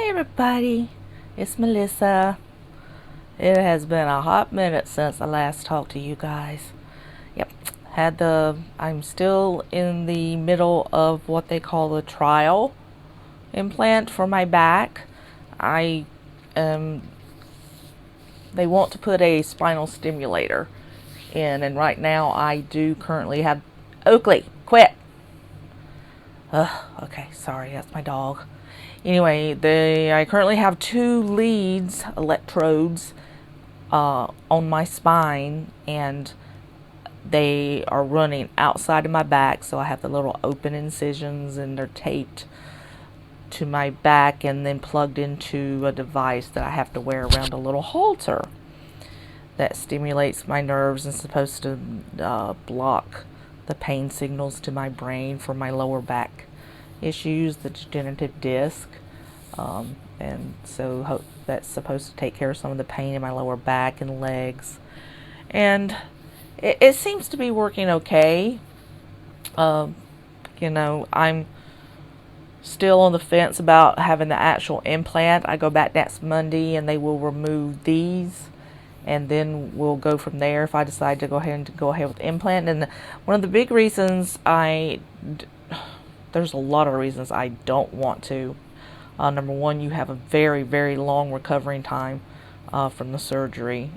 Hey everybody, it's Melissa. It has been a hot minute since I last talked to you guys. Yep, I'm still in the middle of what they call the trial implant for my back. They want to put a spinal stimulator in, and right now I do currently have, Oakley, quit. Okay, sorry, that's my dog. Anyway, I currently have 2 leads, electrodes, on my spine, and they are running outside of my back, so I have the little open incisions, and they're taped to my back and then plugged into a device that I have to wear around a little halter that stimulates my nerves and is supposed to block the pain signals to my brain for my lower back issues, the degenerative disc, and so that's supposed to take care of some of the pain in my lower back and legs, and it seems to be working okay. I'm still on the fence about having the actual implant. I go back next Monday and they will remove these, and then we'll go from there if I decide to go ahead with the implant. And one of the big reasons there's a lot of reasons I don't want to. Number one, you have a very, very long recovering time from the surgery.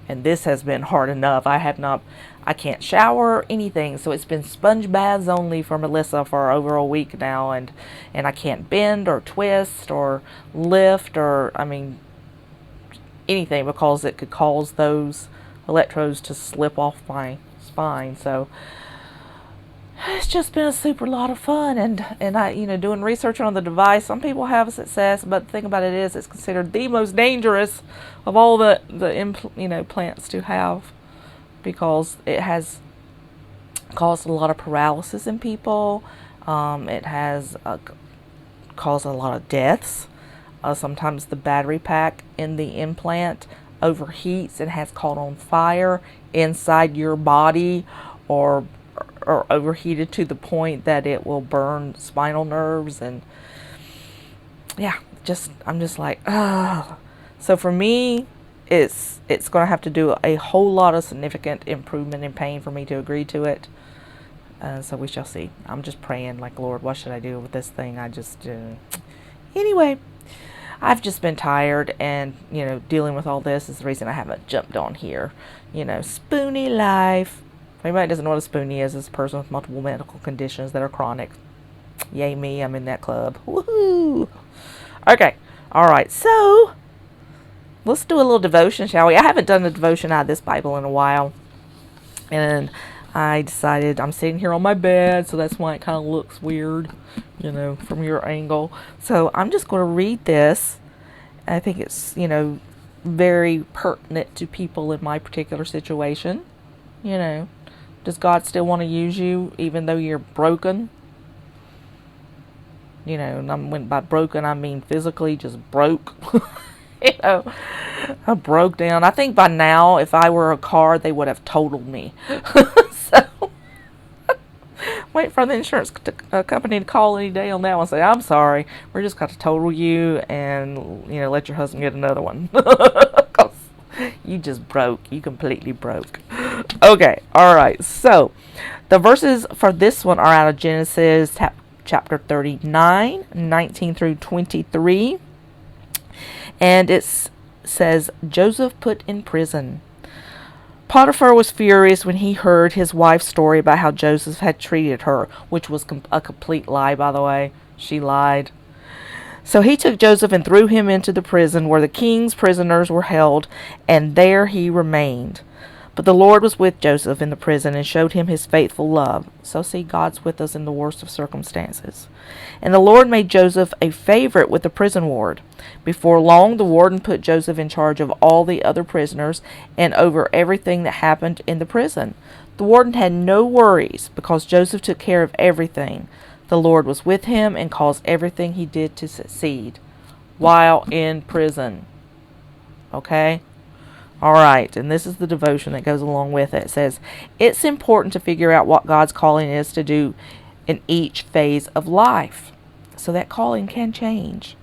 And this has been hard enough. I can't shower or anything. So it's been sponge baths only for Melissa for over a week now. And I can't bend or twist or lift or, anything, because it could cause those electrodes to slip off my spine. So it's just been a super lot of fun, and I, doing research on the device. Some people have success, but the thing about it is, it's considered the most dangerous of all the implants to have, because it has caused a lot of paralysis in people. It has caused a lot of deaths. Sometimes the battery pack in the implant overheats and has caught on fire inside your body, or overheated to the point that it will burn spinal nerves. And yeah, I'm just like, ah. So for me, it's going to have to do a whole lot of significant improvement in pain for me to agree to it. So we shall see. I'm just praying, like, Lord, what should I do with this thing? Anyway, I've just been tired, and dealing with all this is the reason I haven't jumped on here. Spoonie life. If anybody doesn't know what a spoonie is, it's a person with multiple medical conditions that are chronic. Yay me, I'm in that club. Woohoo! Okay, alright, so let's do a little devotion, shall we? I haven't done a devotion out of this Bible in a while, and I decided, I'm sitting here on my bed, so that's why it kind of looks weird, from your angle. So I'm just going to read this. I think it's, very pertinent to people in my particular situation. Does God still want to use you even though you're broken? And by broken, I mean physically just broke. I broke down. I think by now, if I were a car, they would have totaled me. So, wait for the insurance company to call any day on that one and say, I'm sorry, we're just got to total you, and, let your husband get another one. Because you just broke. You completely broke. Okay, alright. So, the verses for this one are out of Genesis chapter 39, 19 through 23. And it says, Joseph put in prison. Potiphar was furious when he heard his wife's story about how Joseph had treated her, which was a complete lie, by the way. She lied. So he took Joseph and threw him into the prison where the king's prisoners were held, and there he remained. But the Lord was with Joseph in the prison and showed him his faithful love. So see, God's with us in the worst of circumstances. And the Lord made Joseph a favorite with the prison ward. Before long, the warden put Joseph in charge of all the other prisoners and over everything that happened in the prison. The warden had no worries because Joseph took care of everything. The Lord was with him and caused everything he did to succeed while in prison. Okay? Alright, and this is the devotion that goes along with it. It says, it's important to figure out what God's calling is to do in each phase of life. So that calling can change.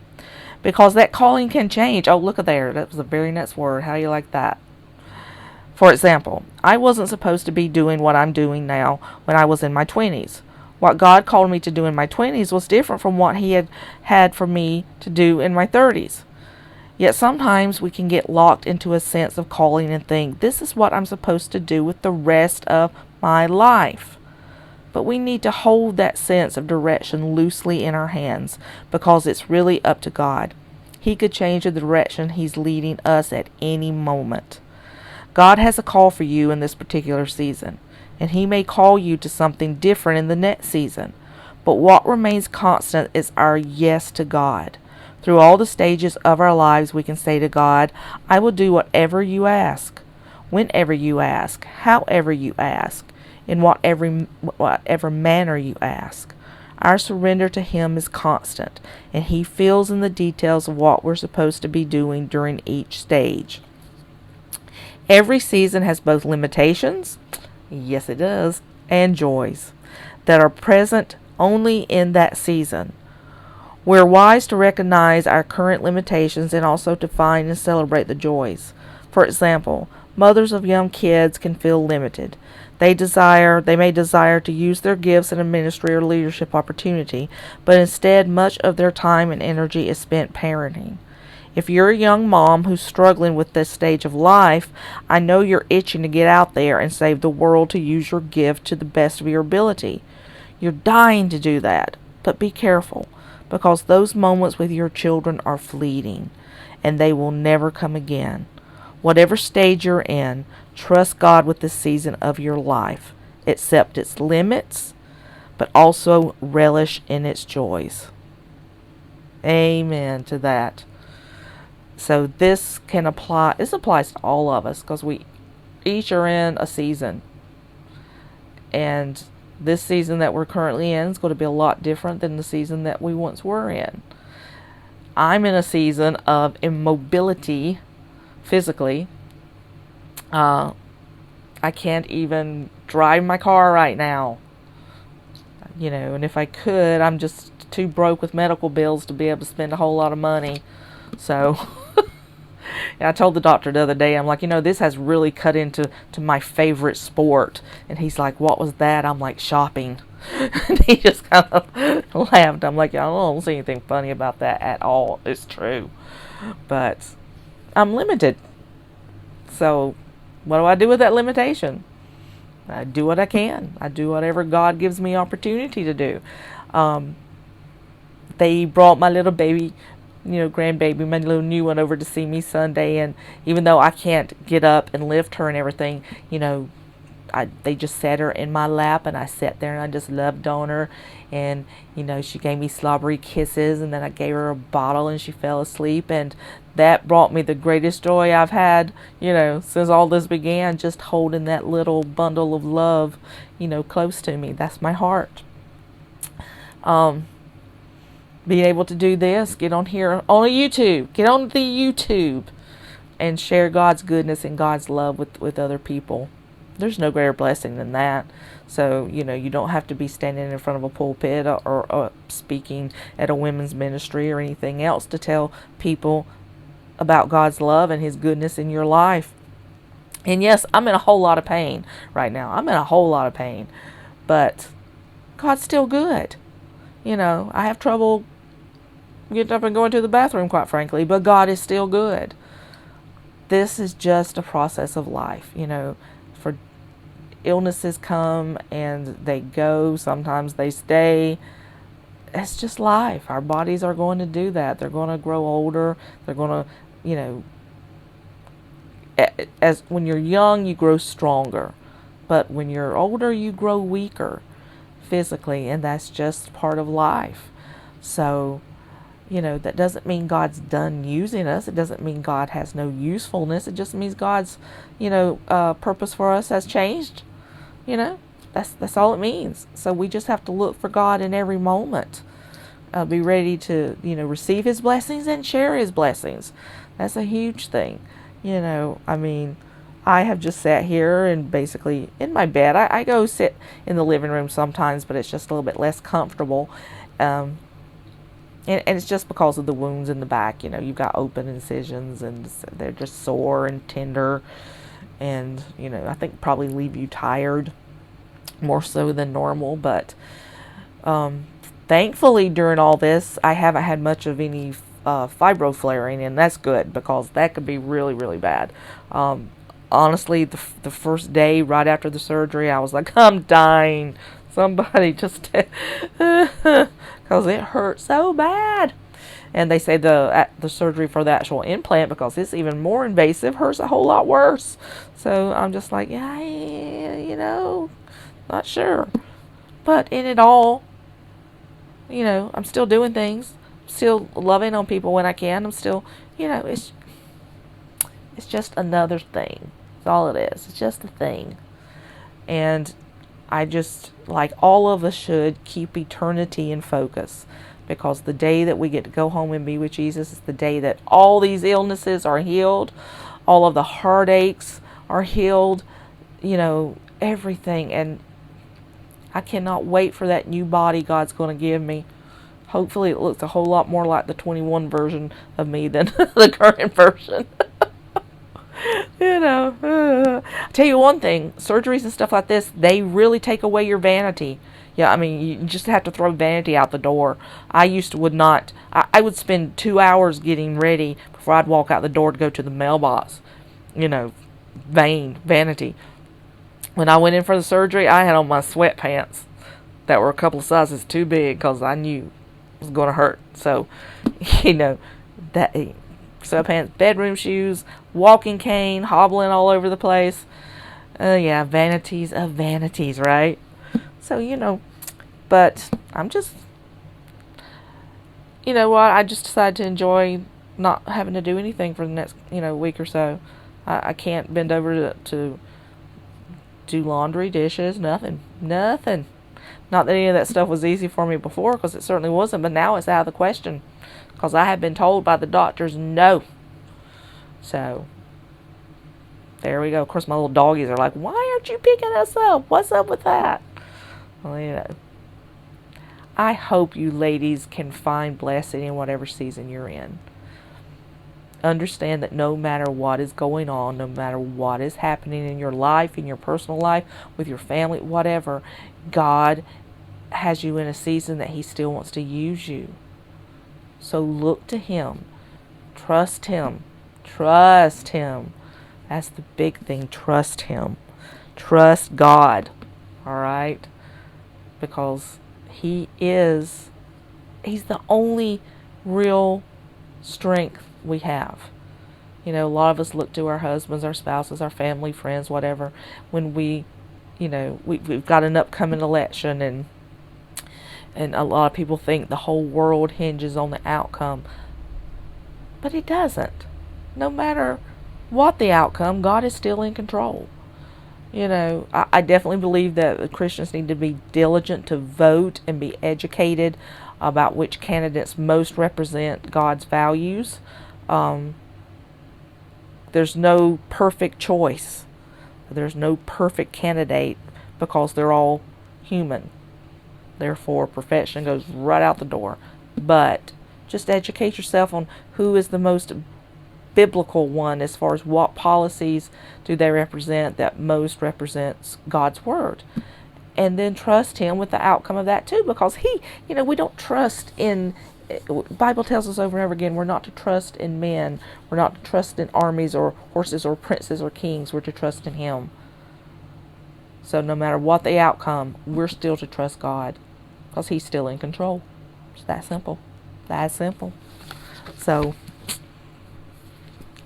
because that calling can change. Oh, look at there. That was the very next word. How do you like that? For example, I wasn't supposed to be doing what I'm doing now when I was in my 20s. What God called me to do in my 20s was different from what He had for me to do in my 30s. Yet sometimes we can get locked into a sense of calling and think, this is what I'm supposed to do with the rest of my life. But we need to hold that sense of direction loosely in our hands, because it's really up to God. He could change the direction He's leading us at any moment. God has a call for you in this particular season, and He may call you to something different in the next season. But what remains constant is our yes to God. Through all the stages of our lives, we can say to God, I will do whatever you ask, whenever you ask, however you ask, in whatever manner you ask. Our surrender to Him is constant, and He fills in the details of what we're supposed to be doing during each stage. Every season has both limitations, yes it does, and joys that are present only in that season. We're wise to recognize our current limitations and also to find and celebrate the joys. For example, mothers of young kids can feel limited. They may desire to use their gifts in a ministry or leadership opportunity, but instead much of their time and energy is spent parenting. If you're a young mom who's struggling with this stage of life, I know you're itching to get out there and save the world, to use your gift to the best of your ability. You're dying to do that, but be careful, because those moments with your children are fleeting, and they will never come again. Whatever stage you're in, trust God with this season of your life. Accept its limits, but also relish in its joys. Amen to that. So this applies to all of us, because we each are in a season. And this season that we're currently in is going to be a lot different than the season that we once were in. I'm in a season of immobility physically. I can't even drive my car right now. And if I could, I'm just too broke with medical bills to be able to spend a whole lot of money. So I told the doctor the other day, I'm like, this has really cut into my favorite sport. And he's like, what was that? I'm like, shopping. And he just kind of laughed. I'm like, I don't see anything funny about that at all. It's true. But I'm limited. So what do I do with that limitation? I do what I can. I do whatever God gives me opportunity to do. They brought my little baby, grandbaby, my little new one, over to see me Sunday, and even though I can't get up and lift her and everything, they just sat her in my lap, and I sat there and I just loved on her, and she gave me slobbery kisses, and then I gave her a bottle and she fell asleep, and that brought me the greatest joy I've had, since all this began, just holding that little bundle of love, close to me. That's my heart. Being able to do this, get on here on YouTube, get on the YouTube and share God's goodness and God's love with other people. There's no greater blessing than that. So, you don't have to be standing in front of a pulpit or speaking at a women's ministry or anything else to tell people about God's love and His goodness in your life. And yes, I'm in a whole lot of pain right now. I'm in a whole lot of pain. But God's still good. I have trouble getting up and going to the bathroom, quite frankly, but God is still good. This is just a process of life, for illnesses come and they go, sometimes they stay. It's just life. Our bodies are going to do that. They're going to grow older. They're going to, as when you're young, you grow stronger, but when you're older, you grow weaker physically, and that's just part of life. So that doesn't mean God's done using us. It doesn't mean God has no usefulness. It just means God's, purpose for us has changed. That's all it means. So we just have to look for God in every moment. Be ready to, receive His blessings and share His blessings. That's a huge thing. I have just sat here and basically in my bed. I go sit in the living room sometimes, but it's just a little bit less comfortable. and it's just because of the wounds in the back. You've got open incisions, and they're just sore and tender, and I think probably leave you tired more so than normal. But thankfully during all this I haven't had much of any fibro flaring, and that's good, because that could be really, really bad. Honestly, the first day right after the surgery, I was like, I'm dying. Somebody just, because it hurt so bad. And they say the surgery for the actual implant, because it's even more invasive, hurts a whole lot worse. So I'm just like, yeah, not sure. But in it all, I'm still doing things, still loving on people when I can. I'm still, it's just another thing. That's all it is. It's just a thing. And I just, like all of us should, keep eternity in focus, because the day that we get to go home and be with Jesus is the day that all these illnesses are healed, all of the heartaches are healed, everything. And I cannot wait for that new body God's going to give me. Hopefully it looks a whole lot more like the 21 version of me than the current version. I tell you one thing, surgeries and stuff like this, they really take away your vanity. Yeah, I mean, you just have to throw vanity out the door. I would spend 2 hours getting ready before I'd walk out the door to go to the mailbox. Vanity. When I went in for the surgery, I had on my sweatpants that were a couple of sizes too big, because I knew it was going to hurt. So, that sweatpants, bedroom shoes, walking cane, hobbling all over the place. Yeah, vanities of vanities, right? So, but I'm just, what? I just decided to enjoy not having to do anything for the next, week or so. I can't bend over to do laundry, dishes, nothing. Not that any of that stuff was easy for me before, because it certainly wasn't, but now it's out of the question, because I have been told by the doctors no. So there we go. Of course, my little doggies are like, why aren't you picking us up? What's up with that? Well, I hope you ladies can find blessing in whatever season you're in. Understand that no matter what is going on, no matter what is happening in your life, in your personal life, with your family, whatever, God has you in a season that He still wants to use you. So look to Him. Trust Him. Trust Him. That's the big thing. Trust Him. Trust God. Alright? Because He's the only real strength we have. A lot of us look to our husbands, our spouses, our family, friends, whatever, when we've got an upcoming election, and a lot of people think the whole world hinges on the outcome. But it doesn't. No matter what the outcome, God is still in control. I definitely believe that Christians need to be diligent to vote and be educated about which candidates most represent God's values. There's no perfect choice. There's no perfect candidate, because they're all human. Therefore, perfection goes right out the door. But just educate yourself on who is the most biblical one, as far as what policies do they represent that most represents God's Word. And then trust Him with the outcome of that too, because we don't trust in, Bible tells us over and over again, we're not to trust in men, we're not to trust in armies or horses or princes or kings, we're to trust in Him. So no matter what the outcome, we're still to trust God, because He's still in control. It's that simple. That simple. So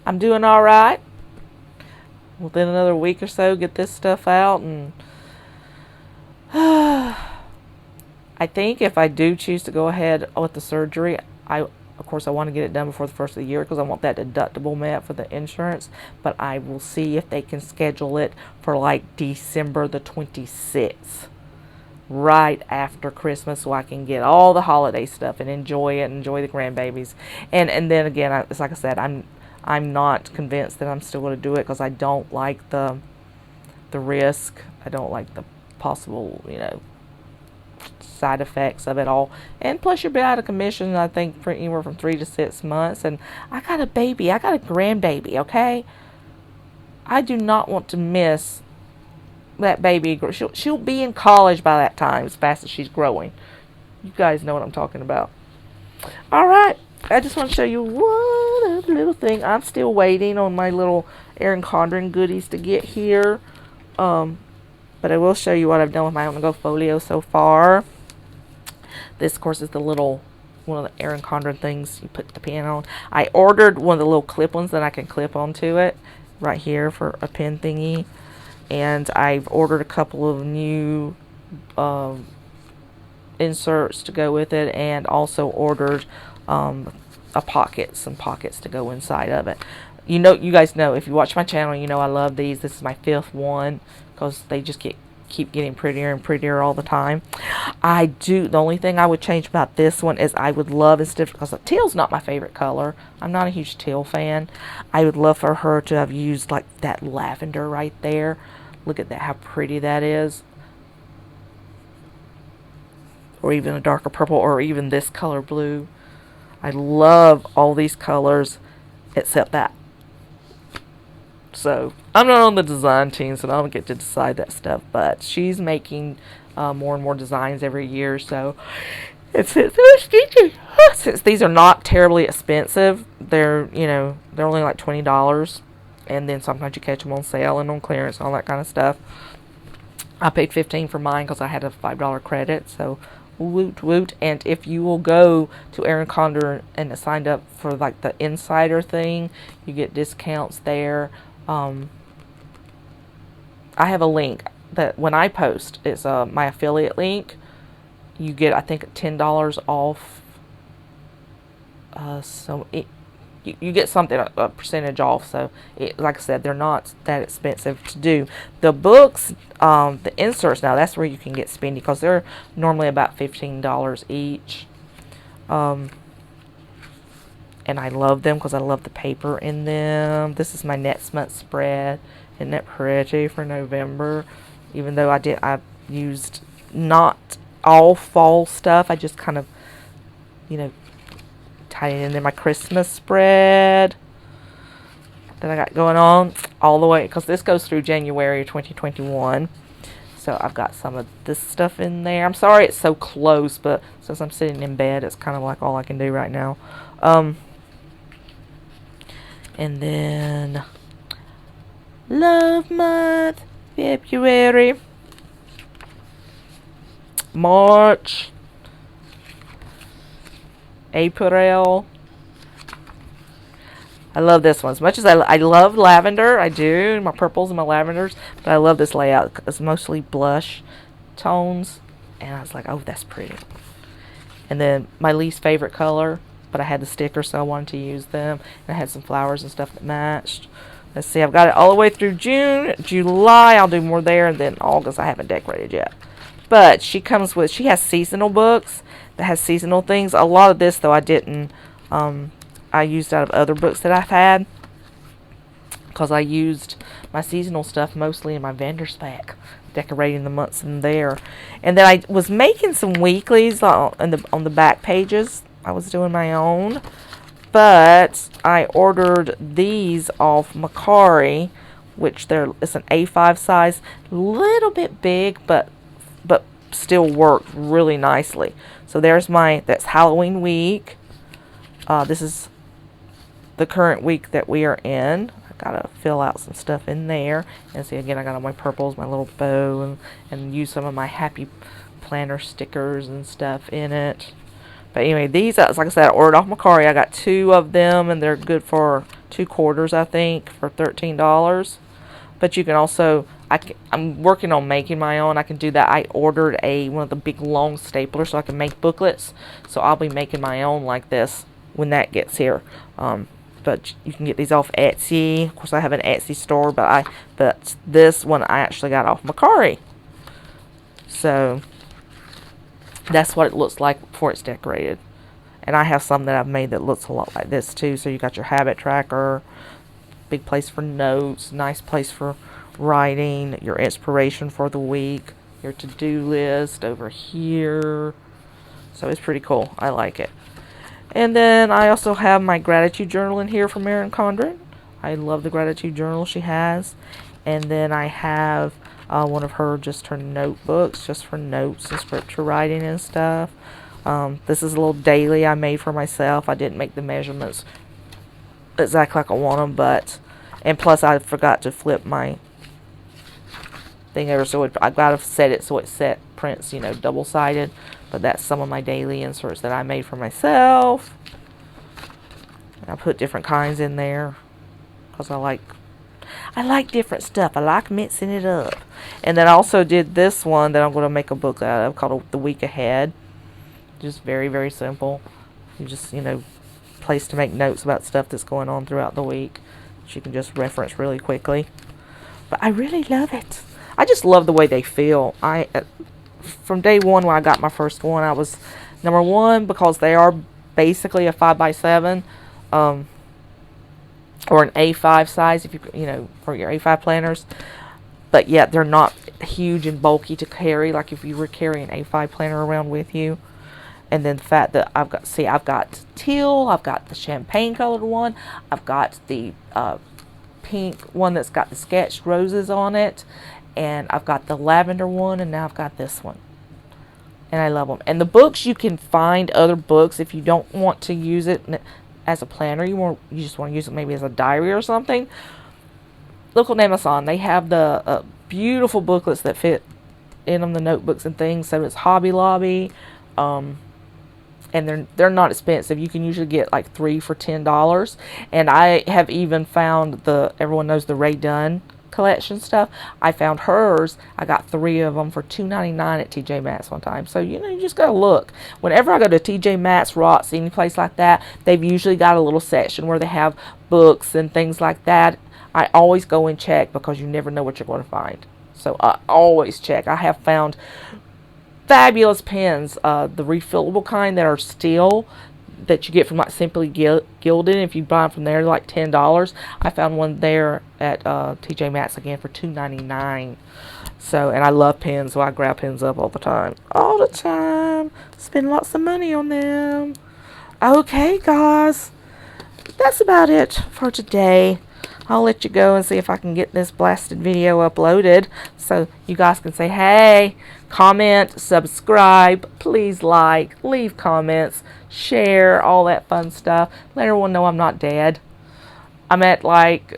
I'm doing all right. Within another week or so, get this stuff out, and I think if I do choose to go ahead with the surgery, of course I want to get it done before the first of the year, because I want that deductible met for the insurance. But I will see if they can schedule it for like December the 26th, right after Christmas, so I can get all the holiday stuff and enjoy it, enjoy the grandbabies. And then again, it's like I said, I'm not convinced that I'm still going to do it, because I don't like the risk. I don't like the possible, side effects of it all. And plus, you'll be out of commission, I think, for anywhere from 3 to 6 months. And I got a baby. I got a grandbaby, okay? I do not want to miss that baby. She'll be in college by that time, as fast as she's growing. You guys know what I'm talking about. All right. I just want to show you one other little thing. I'm still waiting on my little Erin Condren goodies to get here. But I will show you what I've done with my On The Go folio so far. This, of course, is the little one of the Erin Condren things you put the pen on. I ordered one of the little clip ones that I can clip onto it right here for a pen thingy. And I've ordered a couple of new inserts to go with it, and also ordered some pockets to go inside of it. You guys know, if you watch my channel, you know I love these. This is my 5th one because they just keep getting prettier and prettier all the time. The only thing I would change about this one is I would love, instead, because teal's not my favorite color. I'm not a huge teal fan. I would love for her to have used like that lavender right there. Look at that, how pretty that is. Or even a darker purple, or even this color blue. I love all these colors except that. So I'm not on the design team, so I don't get to decide that stuff. But she's making more and more designs every year, so since these are not terribly expensive, they're only like $20, and then sometimes you catch them on sale and on clearance, all that kind of stuff. I paid $15 for mine because I had a $5 credit, so woot woot. And if you will go to Erin Condren and signed up for like the insider thing, you get discounts there. I have a link that when I post, it's my affiliate link. You get, I think, $10 off. You get something, a percentage off. So like I said, they're not that expensive to do. The books, the inserts, now that's where you can get spendy, because they're normally about $15 each. And I love them because I love the paper in them. This is my next month spread. Isn't that pretty for November? Even though I used not all fall stuff. I just kind of, tied it in there. My Christmas spread that I got going on all the way, because this goes through January 2021. So I've got some of this stuff in there. I'm sorry it's so close, but since I'm sitting in bed, it's kind of like all I can do right now. And then Love Month, February, March, April. I love this one. As much as I love lavender, I do, my purples and my lavenders, but I love this layout. It's mostly blush tones, and I was like, oh, that's pretty. And then my least favorite color, but I had the stickers, so I wanted to use them. And I had some flowers and stuff that matched. Let's see, I've got it all the way through June. July, I'll do more there, and then August, I haven't decorated yet. But she has seasonal books that has seasonal things. A lot of this, though, I didn't. I used out of other books that I've had, because I used my seasonal stuff mostly in my vendor's pack, decorating the months in there. And then I was making some weeklies on the back pages. I was doing my own, but I ordered these off Macari, which it's an A5 size, little bit big, but still worked really nicely. So that's Halloween week. This is the current week that we are in. I gotta fill out some stuff in there. And see, again, I got all my purples, my little bow, and use some of my happy planner stickers and stuff in it. But anyway, these, like I said, I ordered off Macari. I got 2 of them, and they're good for 2 quarters, I think, for $13. But you can also, I'm working on making my own. I can do that. I ordered one of the big long staplers so I can make booklets. So I'll be making my own like this when that gets here. But you can get these off Etsy. Of course, I have an Etsy store, but this one I actually got off Macari. So that's what it looks like before it's decorated. And I have some that I've made that looks a lot like this too. So you got your habit tracker, big place for notes, nice place for writing, your inspiration for the week. your to-do list over here. So it's pretty cool. I like it. And then I also have my gratitude journal in here from Erin Condren. I love the gratitude journal she has. And then I have one of her notebooks, just for notes and scripture writing and stuff. This is a little daily I made for myself. I didn't make the measurements exactly like I want them, but, and plus I forgot to flip my thing over, so I gotta set it so it prints, you know, double-sided. But that's some of my daily inserts that I made for myself. And I put different kinds in there because I like different stuff. I like mixing it up. And then I also did this one that I'm going to make a book out of called The Week Ahead. Just very, very simple. You just, you know, place to make notes about stuff that's going on throughout the week that you can just reference really quickly. But I really love it. I just love the way they feel. From day one when I got my first one, I was number one because they are basically a 5x7 or an A5 size, if you know, for your A5 planners. But yet they're not huge and bulky to carry like if you were carrying an A5 planner around with you. And then the fact that I've got teal, I've got the champagne colored one, I've got the pink one that's got the sketched roses on it, and I've got the lavender one, and now I've got this one. And I love them. And the books, you can find other books if you don't want to use it as a planner. You just want to use it maybe as a diary or something. Look on Amazon. They have the beautiful booklets that fit in them, the notebooks and things. So it's Hobby Lobby. And they're not expensive. You can usually get like 3 for $10. And I have even found everyone knows the Ray Dunn collection stuff. I found hers. I got 3 of them for $2.99 at TJ Maxx one time. So, you know, you just gotta look. Whenever I go to TJ Maxx, Ross, any place like that, they've usually got a little section where they have books and things like that. I always go and check because you never know what you're going to find. So I always check. I have found fabulous pens, the refillable kind that are steel, that you get from like Simply Gilded. If you buy them from there, like $10. I found one there at TJ Maxx again for $2.99. So, and I love pens, so I grab pens up all the time. All the time. Spend lots of money on them. Okay, guys. That's about it for today. I'll let you go and see if I can get this blasted video uploaded so you guys can say, hey, comment, subscribe, please like, leave comments, share, all that fun stuff. Let everyone know I'm not dead. I'm at like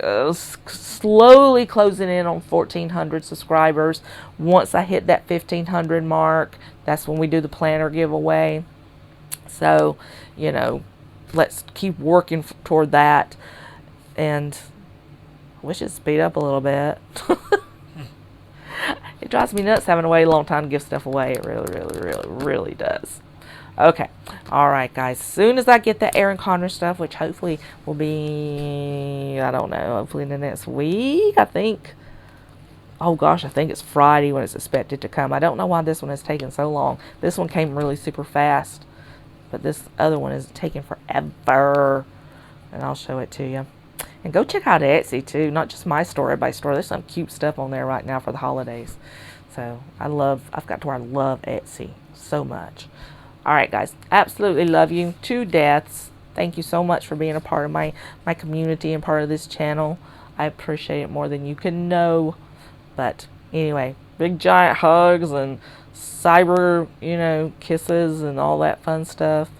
slowly closing in on 1,400 subscribers. Once I hit that 1,500 mark, that's when we do the planner giveaway. So, you know, let's keep working toward that. And I wish it'd speed up a little bit. It drives me nuts having to wait a long time to give stuff away. It really, really, really, really does. Okay. Alright, guys. As soon as I get that Erin Condren stuff, which hopefully will be, I don't know, hopefully in the next week, I think. Oh, gosh, I think it's Friday when it's expected to come. I don't know why this one has taken so long. This one came really super fast. But this other one is taking forever. And I'll show it to you. And go check out Etsy too, not just my store, everybody's store. There's some cute stuff on there right now for the holidays. So I've got to where I love Etsy so much. Alright, guys, absolutely love you to deaths. Thank you so much for being a part of my community and part of this channel. I appreciate it more than you can know. But anyway, big giant hugs and cyber, you know, kisses and all that fun stuff.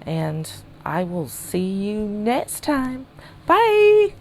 And I will see you next time. Bye!